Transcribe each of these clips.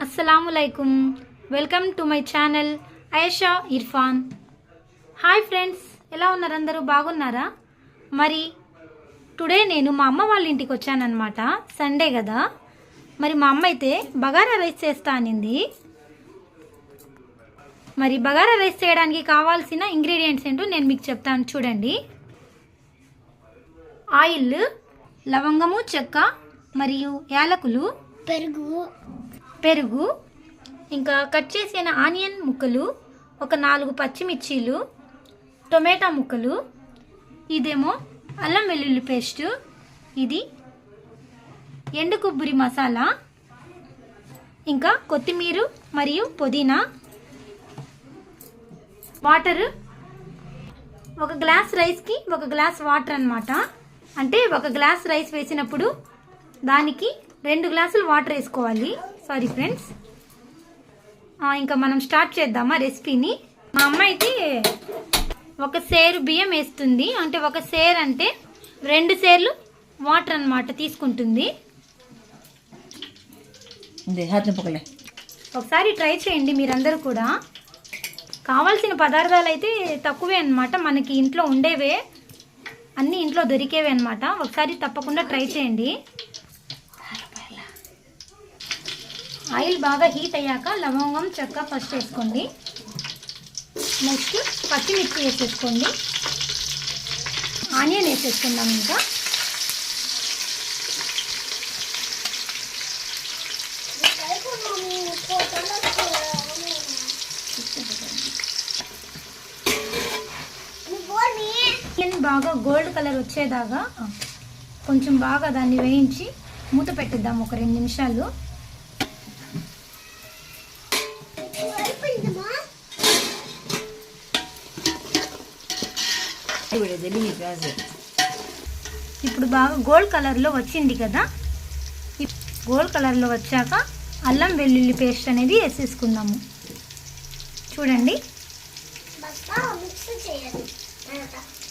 అస్సలాములైకుం welcome to my channel Ayesha Irfan. Hi friends, ఎలా ఉన్నారు? అందరూ బాగున్నారా? మరి టుడే నేను మా అమ్మ వాళ్ళ ఇంటికి వచ్చానన్నమాట. సండే కదా, మరి మా అమ్మ అయితే బగారా రైస్ చేస్తా అనింది. మరి బగారా రైస్ చేయడానికి కావాల్సిన ఇంగ్రీడియంట్స్ ఏంటో నేను మీకు చెప్తాను, చూడండి. ఆయిల్, లవంగము, చెక్క మరియు యాలకులు, పెరుగు, ఇంకా కట్ చేసిన ఆనియన్ ముక్కలు, ఒక 4 పచ్చిమిర్చీలు, టొమాటో ముక్కలు, ఇదేమో అల్లం వెల్లుల్లి పేస్టు, ఇది ఎండు కొబ్బరి మసాలా, ఇంకా కొత్తిమీర మరియు పుదీనా, వాటరు, ఒక గ్లాస్ రైస్కి 1 గ్లాస్ వాటర్ అన్నమాట. అంటే 1 గ్లాస్ రైస్ వేసినప్పుడు దానికి 2 గ్లాసులు వాటర్ వేసుకోవాలి. Sorry friends. ఇంకా మనం స్టార్ట్ చేద్దామా రెసిపీని. మా అమ్మ అయితే 1 సేరు బియ్యం వేస్తుంది. అంటే 1 సేరు అంటే 2 సేర్లు వాటర్ అన్నమాట తీసుకుంటుంది. ఒకసారి ట్రై చేయండి మీరందరూ కూడా. కావాల్సిన పదార్థాలు అయితే తక్కువే అన్నమాట, మనకి ఇంట్లో ఉండేవే, అన్నీ ఇంట్లో దొరికేవే అన్నమాట. ఒకసారి తప్పకుండా ట్రై చేయండి. ఆయిల్ బాగా హీట్ అయ్యాక లవంగం, చెక్క ఫస్ట్ వేసుకోండి. నెక్స్ట్ పచ్చిమిర్చి వేసేసుకోండి. ఆనియన్ వేసేసుకుందాం. ఇంకా బాగా గోల్డ్ కలర్ వచ్చేదాకా కొంచెం బాగా దాన్ని వేయించి మూత పెట్టిద్దాం ఒక 2 నిమిషాలు. ఇప్పుడు బాగా గోల్డ్ కలర్లో వచ్చింది కదా. గోల్డ్ కలర్లో వచ్చాక అల్లం వెల్లుల్లి పేస్ట్ అనేది వేసేసుకుందాము. చూడండి,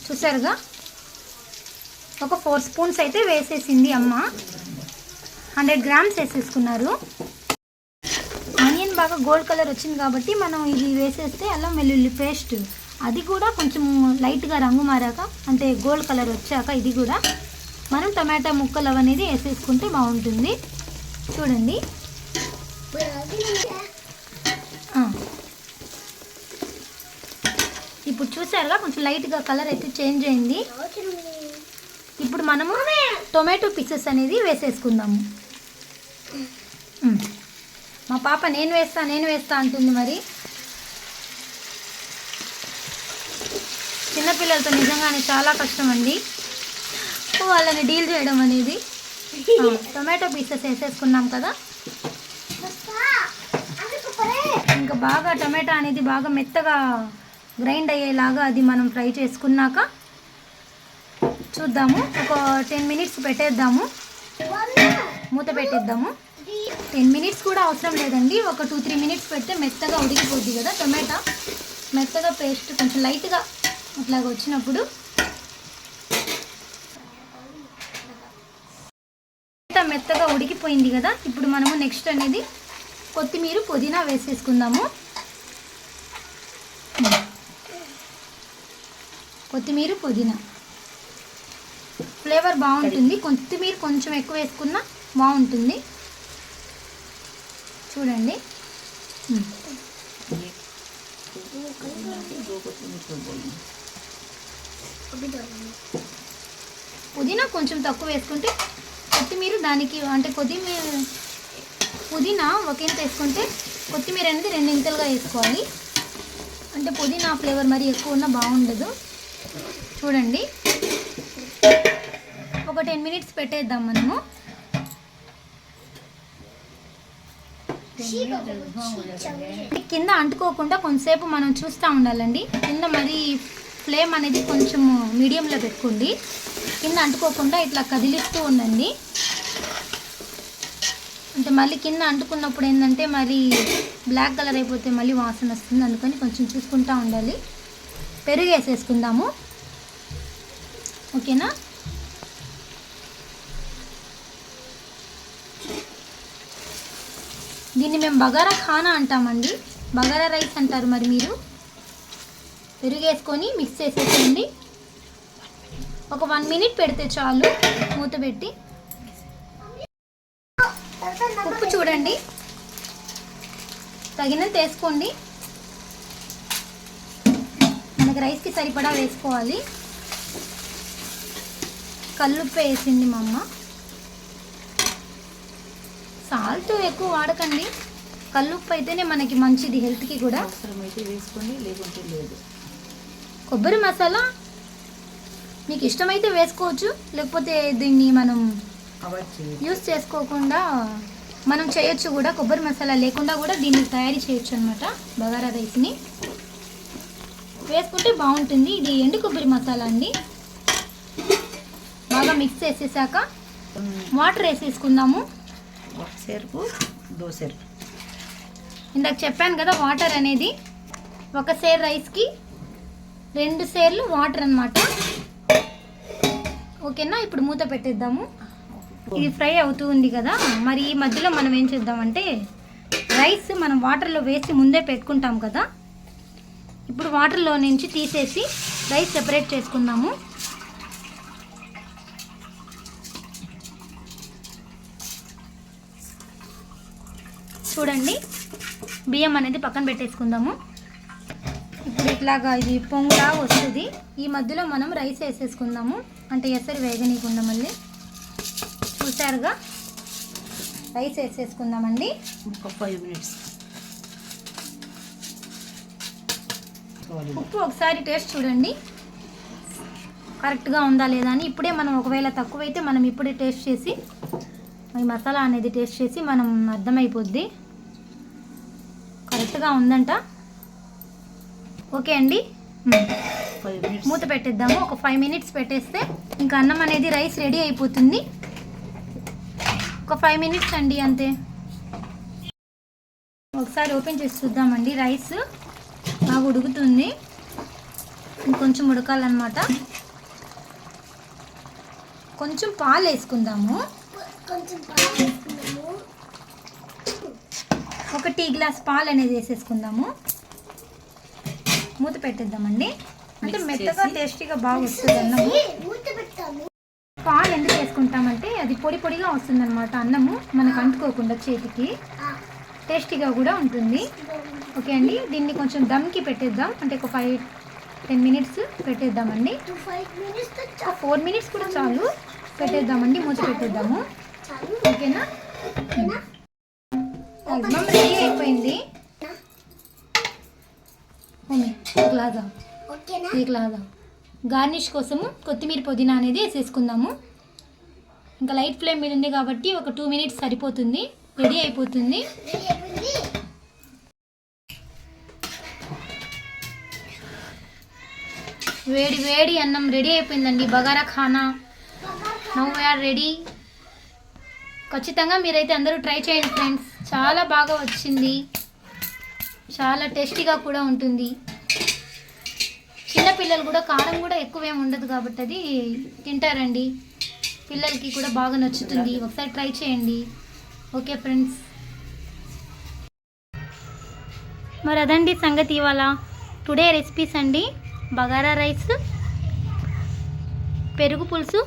చూసారుగా, ఒక 4 స్పూన్స్ అయితే వేసేసింది అమ్మ. 100 గ్రామ్స్ వేసేసుకున్నారు. ఆనియన్ బాగా గోల్డ్ కలర్ వచ్చింది కాబట్టి మనం ఇది వేసేస్తే అల్లం వెల్లుల్లి పేస్ట్ అది కూడా కొంచెం లైట్గా రంగు మారాక, అంటే గోల్డ్ కలర్ వచ్చాక ఇది కూడా మనం టమాటా ముక్కలు అనేది వేసేసుకుంటే బాగుంటుంది. చూడండి, ఇప్పుడు చూసారుగా కొంచెం లైట్గా కలర్ అయితే చేంజ్ అయింది. ఇప్పుడు మనము టొమాటో పీసెస్ అనేది వేసేసుకుందాము. మా పాప నేను వేస్తా అంటుంది. మరి చిన్నపిల్లలతో నిజంగానే చాలా కష్టం అండి వాళ్ళని డీల్ చేయడం అనేది. టొమాటో పీసెస్ వేసేసుకున్నాం కదా. ఇంకా బాగా టమాటా అనేది బాగా మెత్తగా గ్రైండ్ అయ్యేలాగా అది మనం ఫ్రై చేసుకున్నాక చూద్దాము. ఒక 10 మినిట్స్ పెట్టేద్దాము, మూత పెట్టేద్దాము. 10 మినిట్స్ కూడా అవసరం లేదండి, ఒక 2-3 మినిట్స్ పెడితే మెత్తగా ఉడికిపోద్ది కదా టొమాటో. మెత్తగా పేస్ట్ కొంచెం లైట్గా అట్లాగా వచ్చినప్పుడు మెత్తగా ఉడికిపోయింది కదా. ఇప్పుడు మనము నెక్స్ట్ అనేది కొత్తిమీర, పుదీనా వేసేసుకుందాము. కొత్తిమీర, పుదీనా ఫ్లేవర్ బాగుంటుంది. కొత్తిమీర కొంచెం ఎక్కువ వేసుకున్నా బాగుంటుంది. చూడండి, పుదీనా కొంచెం తక్కువ వేసుకుంటే, కొత్తిమీర దానికి అంటే పుదీనా 1 ఇంత వేసుకుంటే కొత్తిమీర అనేది 2 ఇంతలుగా వేసుకోవాలి. అంటే పుదీనా ఫ్లేవర్ మరి ఎక్కువ ఉన్నా బాగుండదు. చూడండి, ఒక 10 మినిట్స్ పెట్టేద్దాం మనము. కింద అంటుకోకుండా కొంతసేపు మనం చూస్తూ ఉండాలండి. కింద మరి ఫ్లేమ్ అనేది కొంచెం మీడియంలో పెట్టుకోండి. కింద అంటుకోకుండా ఇట్లా కదిలిస్తూ ఉండండి. అంటే మళ్ళీ కింద అంటుకున్నప్పుడు ఏంటంటే మరి బ్లాక్ కలర్ అయిపోతే మళ్ళీ వాసన వస్తుంది. అందుకని కొంచెం చూసుకుంటూ ఉండాలి. పెరుగు వేసేసుకుందాము. ఓకేనా. దీన్ని మేము బగారా ఖానా అంటామండి, బగారా రైస్ అంటారు మరి మీరు. పెరుగు వేసుకొని మిక్స్ చేసేసేయండి. ఒక 1 మినిట్ పెడితే చాలు, మూత పెట్టి. ఉప్పు చూడండి తగినంత వేసుకోండి, మనకి రైస్కి సరిపడా వేసుకోవాలి. కల్లుప్పు వేసింది మా అమ్మ. సాల్ట్ ఎక్కువ వాడకండి, కల్లుప్పు అయితేనే మనకి మంచిది హెల్త్కి కూడా. అవసరమైతే వేసుకోండి, లేకుంటే లేదు. కొబ్బరి మసాలా మీకు ఇష్టమైతే వేసుకోవచ్చు, లేకపోతే దీన్ని మనం అవాయిడ్ చేయండి. యూస్ చేసుకోకుండా మనం చేయొచ్చు కూడా. కొబ్బరి మసాలా లేకుండా కూడా దీన్ని తయారు చేయొచ్చు అనమాట. బగారా రైస్ని వేసుకుంటే బాగుంటుంది. ఇది ఎండు కొబ్బరి మసాలా అండి. బాగా మిక్స్ చేసేసాక వాటర్ వేసేసుకుందాము. 1 సేరుకు 2 సేరు. ఇందాక చెప్పాను కదా, వాటర్ అనేది 1 సేర్ రైస్కి 2 సేర్లు వాటర్ అన్నమాట. ఓకేనా, ఇప్పుడు మూత పెట్టేద్దాము. ఇది ఫ్రై అవుతూ ఉంది కదా, మరి ఈ మధ్యలో మనం ఏం చేద్దామంటే రైస్ మనం వాటర్లో వేసి ముందే పెట్టుకుంటాం కదా, ఇప్పుడు వాటర్లో నుంచి తీసేసి రైస్ సెపరేట్ చేసుకుందాము. చూడండి, బియ్యం అనేది పక్కన పెట్టేసుకుందాము. ఇప్పుడు ఇట్లాగా ఇది పొంగులా వస్తుంది. ఈ మధ్యలో మనం రైస్ వేసేసుకుందాము, అంటే ఎసరు వేగనీయకుండా. మళ్ళీ చూసారుగా, రైస్ వేసేసుకుందామండి. ఒక 5 మినిట్స్. ఉప్పు ఒకసారి టేస్ట్ చూడండి కరెక్ట్గా ఉందా లేదా అని. ఇప్పుడే మనం ఒకవేళ తక్కువైతే మనం ఇప్పుడే టేస్ట్ చేసి, ఈ మసాలా అనేది టేస్ట్ చేసి మనం అర్థమైపోద్ది కరెక్ట్గా ఉందంట. ఓకే అండి, 5 మినిట్స్. మూత పెట్టేద్దాము. ఒక 5 మినిట్స్ పెట్టేస్తే ఇంకా అన్నం అనేది రైస్ రెడీ అయిపోతుంది. ఒక 5 మినిట్స్ అండి, అంతే. ఒకసారి ఓపెన్ చేసి చూద్దామండి. రైస్ బాగా ఉడుకుతుంది, ఇంకొంచెం ఉడకాలన్నమాట. కొంచెం పాలు వేసుకుందాము. ఒక టీ గ్లాస్ పాలు అనేది వేసేసుకుందాము. మూత పెట్టేద్దామండి, అంటే మెత్తగా టేస్టీగా బాగా వస్తుంది అన్నము. పాలు ఎందుకు వేసుకుంటామంటే అది పొడి పొడిగా వస్తుంది అనమాట అన్నము, మనకు అంటుకోకుండా చేతికి, టేస్టీగా కూడా ఉంటుంది. ఓకే అండి, దీన్ని కొంచెం దమ్కి పెట్టేద్దాం, అంటే ఒక 5-10 మినిట్స్ పెట్టేద్దామండి. 4 మినిట్స్ కూడా చాలు, పెట్టేద్దామండి. మూత పెట్టేద్దాము. ఓకేనా, మ్యాక్సిమం రెడీ అయిపోయింది. ఇలాగా గార్నిష్ కోసము కొత్తిమీర పుదీనా అనేది వేసేసుకుందాము. ఇంకా లైట్ ఫ్లేమ్ మీద ఉంది కాబట్టి ఒక 2 మినిట్స్ సరిపోతుంది, రెడీ అయిపోతుంది. వేడి వేడి అన్నం రెడీ అయిపోయిందండి, bagara khana. Now we are ready. ఖచ్చితంగా మీరైతే అందరూ ట్రై చేయండి ఫ్రెండ్స్, చాలా బాగా వచ్చింది, చాలా టేస్టీగా కూడా ఉంటుంది. చిన్నపిల్లలు కూడా కారం కూడా ఎక్కువేం ఉండదు కాబట్టి అది తింటారండి, పిల్లలకి కూడా బాగా నచ్చుతుంది. ఒకసారి ట్రై చేయండి. ఓకే ఫ్రెండ్స్, మరి అదండి సంగతి ఇవాళ టుడే రెసిపీస్ అండి. బగారా రైస్, పెరుగు పులుసు,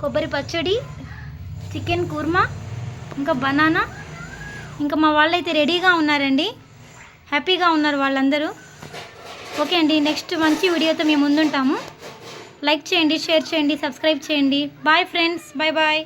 కొబ్బరి పచ్చడి, చికెన్ కుర్మా, ఇంకా బనానా. ఇంకా మా వాళ్ళైతే రెడీగా ఉన్నారండి, హ్యాపీగా ఉన్నారు వాళ్ళందరూ. ఓకే అండి, నెక్స్ట్ మంచి వీడియోతో మేము ముందుంటాము. లైక్ చేయండి, షేర్ చేయండి, సబ్స్క్రైబ్ చేయండి. Bye friends, bye bye.